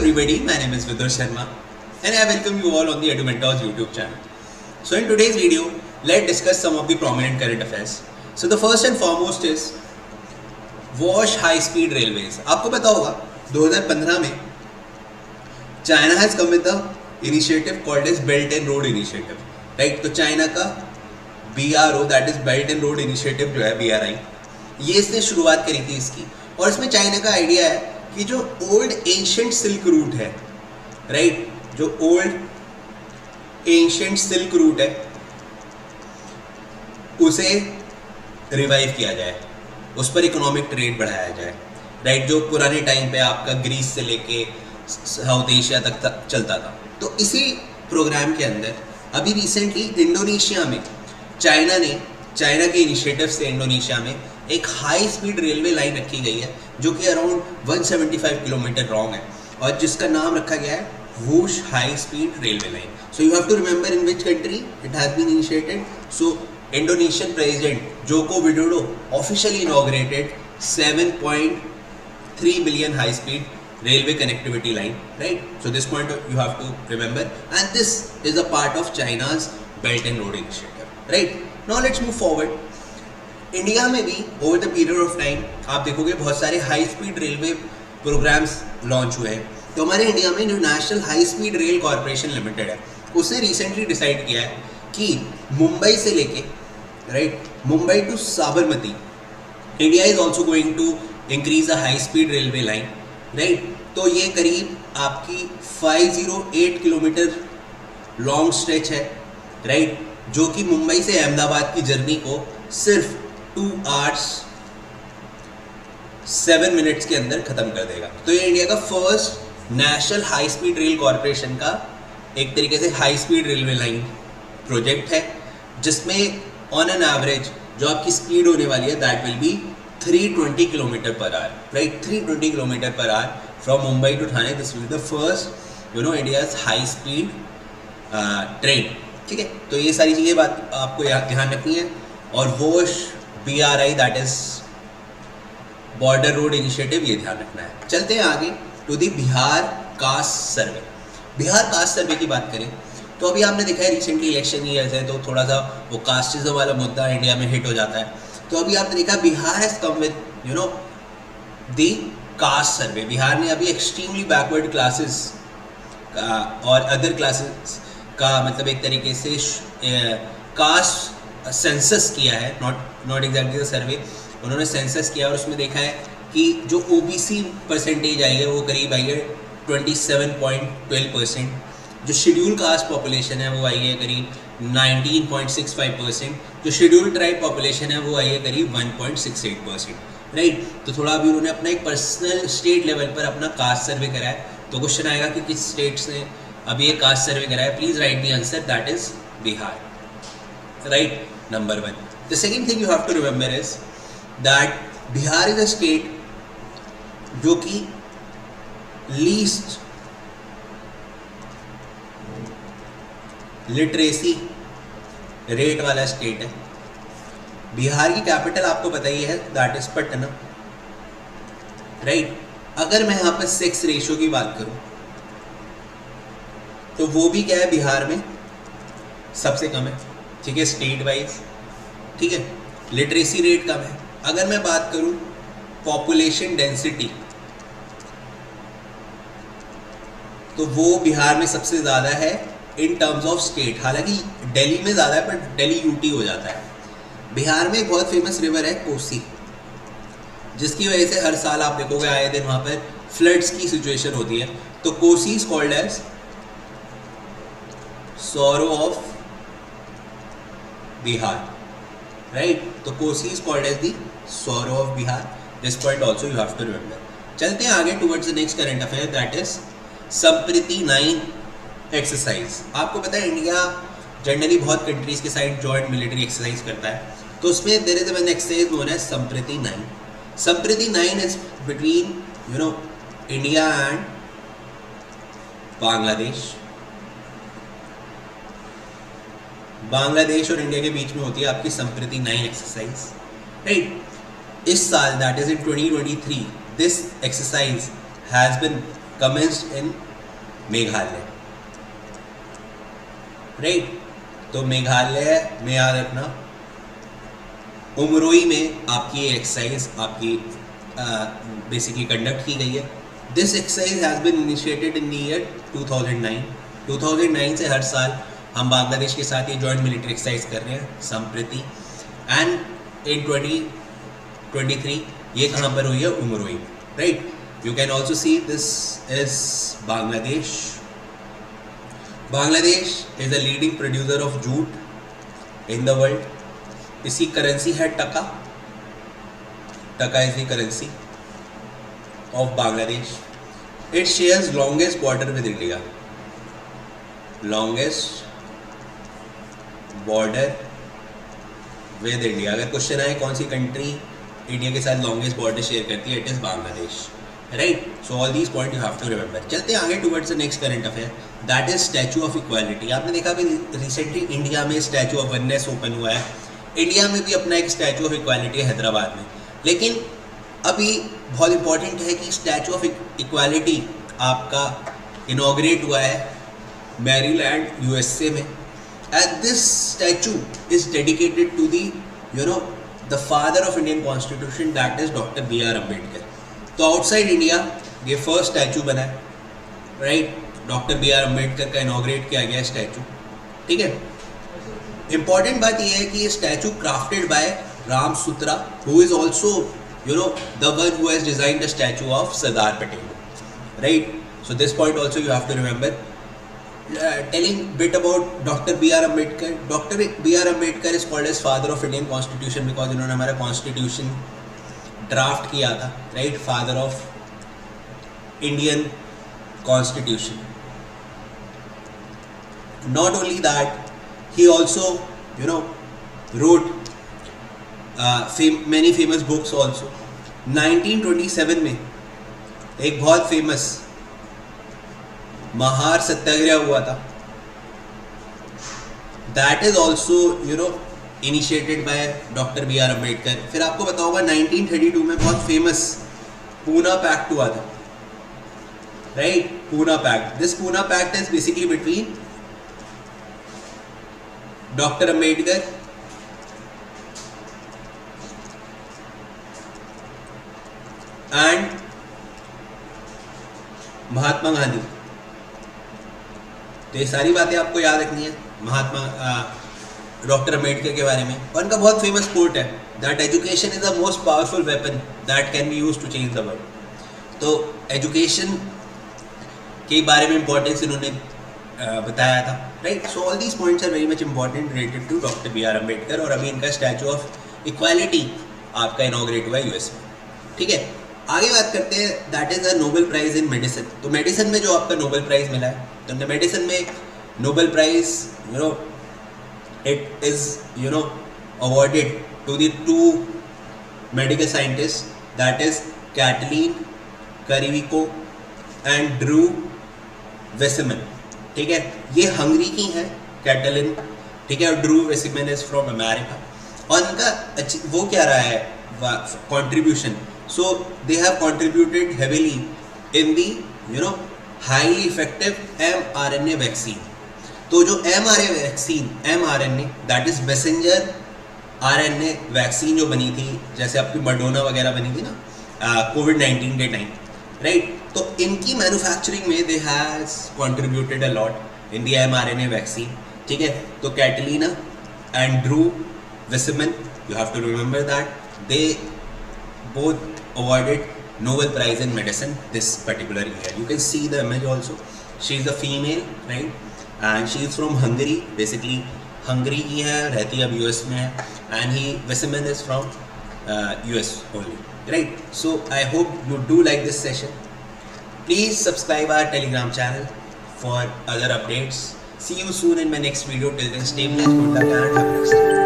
everybody, my name is Vidur Sharma and I welcome you all on the EduMentors YouTube channel. So in today's video, let's discuss some of the prominent current affairs. So the first and foremost is WASH High Speed Railways. आपको पता होगा 2015 में China has come with the initiative called as Belt and Road Initiative, right? तो China का BRO that is Belt and Road Initiative जो है BRI, ये इसने शुरुआत करी थी इसकी, और इसमें चाइना का आइडिया है कि जो ओल्ड एंशिएंट सिल्क रूट है, राइट, जो ओल्ड एंशिएंट सिल्क रूट है उसे रिवाइव किया जाए, उस पर इकोनॉमिक ट्रेड बढ़ाया जाए, राइट, जो पुराने टाइम पे आपका ग्रीस से लेके साउथ एशिया तक चलता था। तो इसी प्रोग्राम के अंदर अभी रिसेंटली इंडोनेशिया में चाइना के इनिशिएटिव से इंडोनेशिया में एक हाई स्पीड रेलवे लाइन रखी गई है जो कि अराउंड 175 किलोमीटर लॉन्ग है और जिसका नाम रखा गया है Whoosh high speed railway line. So you have to remember in which country it has been initiated. So Indonesian president Joko Widodo officially inaugurated 7.3 billion high speed railway connectivity line, right? So this point you have to remember, and this is a part of China's Belt and Road Initiative, right? Now let's move forward. India में भी over the period of time आप देखोगे बहुत सारे high speed railway programmes launch हुए हैं। तो हमारे इंडिया में जो national high speed rail corporation limited है उसने रिसेंटली डिसाइड किया है कि मुंबई से लेके, right, Mumbai to Sabarmati India is also going to increase a high speed railway line, right. तो ये करीब आपकी 508 किलोमीटर लॉन्ग स्ट्रेच है, राइट, जो कि मुंबई से अहमदाबाद की जर्नी को सिर्फ 2 hours 7 minutes के अंदर खत्म कर देगा। तो ये इंडिया का first national high speed rail corporation का एक तरीके से high speed railway line project है जिसमें ऑन एन एवरेज जो आपकी स्पीड होने वाली है that will be 320 kilometre per hour, right, 320 kilometre per hour from Mumbai to Thane. This will be the first India's high speed train, ठीक है। तो ये सारी चीज़ें बात आपको ध्यान रखनी है। और Whoosh BRI that is border road initiative, ये ध्यान रखना है। चलते हैं आगे to the Bihar caste survey. Bihar caste survey की बात करें तो अभी आपने देखा है रिसेंटली इलेक्शन ईयर्स है तो थोड़ा सा वो कास्टिज्म वाला मुद्दा इंडिया में हिट हो जाता है। तो अभी आपने देखा Bihar has come with the cast survey. Bihar ने अभी एक्सट्रीमली बैकवर्ड क्लासेस और अदर क्लासेस का मतलब एक तरीके से कास्ट सेंसस किया है, नॉट एग्जैक्टली द सर्वे, उन्होंने सेंसस किया और उसमें देखा है कि जो OBC परसेंटेज आई है वो करीब आई है 27.12%, जो शेड्यूल कास्ट पॉपुलेशन है वो आई है करीब 19.65%, जो शेड्यूल ट्राइब पॉपुलेशन है वो आई है करीब 1.68%, राइट। तो थोड़ा अभी उन्होंने अपना एक पर्सनल स्टेट लेवल पर अपना कास्ट सर्वे करा है। तो क्वेश्चन आएगा कि किस स्टेट्स ने अभी एक कास्ट सर्वे करा है। Please right the answer, that is Bihar, right, number 1. The second thing you have to remember is that Bihar is a state जो कि लीस्ट लिटरेसी रेट वाला स्टेट है। बिहार की कैपिटल आपको पता ही है दैट इज पटना, राइट। अगर मैं यहाँ पर सेक्स रेशियो की बात करूँ तो वो भी क्या है, बिहार में सबसे कम है, ठीक है, स्टेट वाइज, ठीक है। लिटरेसी रेट कम है। अगर मैं बात करूं पॉपुलेशन डेंसिटी तो वो बिहार में सबसे ज़्यादा है इन टर्म्स ऑफ स्टेट। हालांकि दिल्ली में ज़्यादा है पर दिल्ली यूटी हो जाता है। बिहार में एक बहुत फेमस रिवर है कोसी, जिसकी वजह से हर साल आप देखोगे आए दिन वहाँ पर फ्लड्स की सिचुएशन होती है। तो Kosi is called as sorrow of Bihar, right. तो Kosi is called as the sorrow of Bihar. This point also you have to remember. चलते हैं आगे towards the next current affair that is Sampriti 9 exercise. आपको पता है इंडिया जनरली बहुत कंट्रीज के साथ जॉइंट मिलिट्री एक्सरसाइज करता है, तो उसमें there is one exercise known as Sampriti 9। Sampriti 9 is between India and Bangladesh और इंडिया के बीच में होती है आपकी संप्रीति 9 एक्सरसाइज, राइट। इस साल that is in 2023 this exercise has been commenced in Meghalaya, right. तो मेघालय में याद रखना, उमरोई में आपकी ये एक्सरसाइज आपकी बेसिकली कंडक्ट की गई है। This exercise has been initiated in the year 2009। 2009 से हर साल हम बांग्लादेश के साथ ये जॉइंट मिलिट्री एक्सरसाइज कर रहे हैं संप्रति, एंड इन 2023 ये कहाँ पर हुई है? Umroi, right. You can also see this is Bangladesh. Bangladesh is a leading producer of jute in the world. इसकी करेंसी है टका। टका is the currency of Bangladesh. It shares longest border with India, longest border with India. अगर question आए कौन सी country India के साथ longest border share करती है, it is Bangladesh, right. So all these point you have to remember. चलते हैं आगे towards the next current affair, that is statue of equality. आपने देखा अभी रिसेंटली इंडिया में स्टैचू ऑफ वननेस ओपन हुआ है। इंडिया में भी अपना एक स्टैचू ऑफ इक्वालिटी है हैदराबाद में, लेकिन अभी बहुत इंपॉर्टेंट है कि स्टैचू ऑफ इक्वालिटी आपका इनॉग्रेट हुआ है मैरीलैंड यूएसए में, and this statue is dedicated to the father of Indian Constitution, that is Dr. B.R. Ambedkar. तो आउटसाइड इंडिया ये फर्स्ट स्टैचू बना है, राइट। Doctor B.R. अम्बेडकर का इनॉग्रेट किया गया स्टैचू, ठीक है। इंपॉर्टेंट बात ये है कि ये statue crafted by Ram Sutar, who is also the one who has designed the statue of Sardar Patel, right? So this point also you have to remember. Telling bit about Dr. B.R. Ambedkar. Dr. B.R. Ambedkar is called as father of Indian Constitution because इन्होंने हमारा constitution draft किया था, right. Father of Indian constitution. Not only that, he also wrote many famous books also. 1927 में एक बहुत famous Mahar सत्याग्रह हुआ था, that is also initiated by doctor B.R. Ambedkar. फिर आपको बताऊंगा 1932 में बहुत फेमस पूना पैक्ट हुआ था, right. Poona pact, this Poona pact is basically between doctor Ambedkar and Mahatma Gandhi. तो ये सारी बातें आपको याद रखनी है महात्मा डॉक्टर अम्बेडकर के बारे में। और उनका बहुत फेमस कोट है, that education is the most powerful weapon that can be used to change the world. तो एजुकेशन के बारे में इंपॉर्टेंस इन्होंने बताया था, राइट। So all these points are very much important related to doctor B.R. Ambedkar. और अभी इनका स्टैचू ऑफ इक्वालिटी आपका इनॉग्रेट हुआ है यूएस में, ठीक है। आगे बात करते हैं, that is a Nobel prize in medicine. तो मेडिसिन में जो आपका नोबेल प्राइज मिला है, तो मेडिसिन में Nobel prize it is awarded to the two medical scientists, that is Katalin Karikó and Drew Weissman, ठीक है। ये हंगरी की हैं कैटलिन, ठीक है, और ड्रू वेसिमन इज फ्रॉम अमेरिका। और इनका वो क्या रहा है contribution, so they have contributed heavily in the highly effective mRNA vaccine. तो जो mRNA that is messenger RNA vaccine जो बनी थी, जैसे आपकी मडोना वगैरह बनी थी ना कोविड-19 के टाइम, राइट। तो इनकी मैन्युफैक्चरिंग में they has contributed a lot in the mRNA vaccine, ठीक है। तो Catalina and Drew Weissman, you have to remember that they both awarded Nobel Prize in Medicine this particular year. You can see the image also. She is a female, right? And she is from Hungary. Basically, Hungary की है, रहती है अब US में है. And Weissman is from US only, right? So I hope you do like this session. Please subscribe our Telegram channel for other updates. See you soon in my next video. Till then, stay blessed, good luck, and have a nice day.